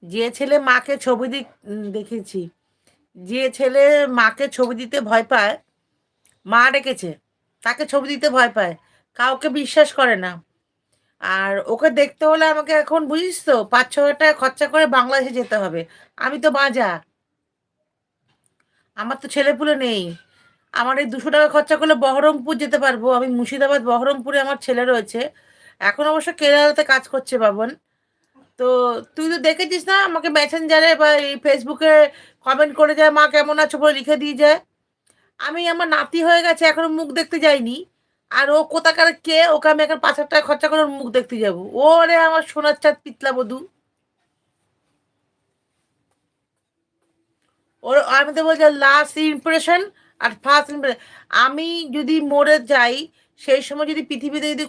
যে ছেলে মাকে ছবি দেখেছি, যে ছেলে মাকে ছবি দিতে ভয় পায়, মা ডেকেছে, তাকে ছবি দিতে ভয় পায়, কাউকে বিশ্বাস করে না। আর ওকে দেখতে হলে আমাকে এখন বুঝিস তো ৫-৬ হাজার টাকা খরচা করে বাংলাদেশে যেতে হবে। আমি তো বাঁজা, আমার তো ছেলেপুলে নেই। আমার এই ২০০ টাকা খরচা করলে বহরমপুর যেতে পারবো। আমি মুর্শিদাবাদ বহরমপুরে আমার ছেলে রয়েছে। এখন অবশ্য কেরালাতে কাজ করছে বাবন। তো তুই তো দেখেছিস না আমাকে মেসেঞ্জারে বা এই ফেসবুকে কমেন্ট করে যায়, মা কেমন আছো বলে লিখে দিয়ে যায়। আমি আমার নাতি হয়ে গেছে এখনো মুখ দেখতে যাইনি। আর ও কোথাকার কে, ওকে আমি এখন ৫ হাজার টাকা খরচা করে ওর মুখ দেখতে যাবো? ওরে আমার সোনার চাঁদ পিতলা বধূ। ওর আমি তো বলছি লাস্ট ইমপ্রেশন আর ফার্স্ট ইমপ্রেশন। আমি যদি মরে যাই, সেই সময় যদি পৃথিবীতে যদি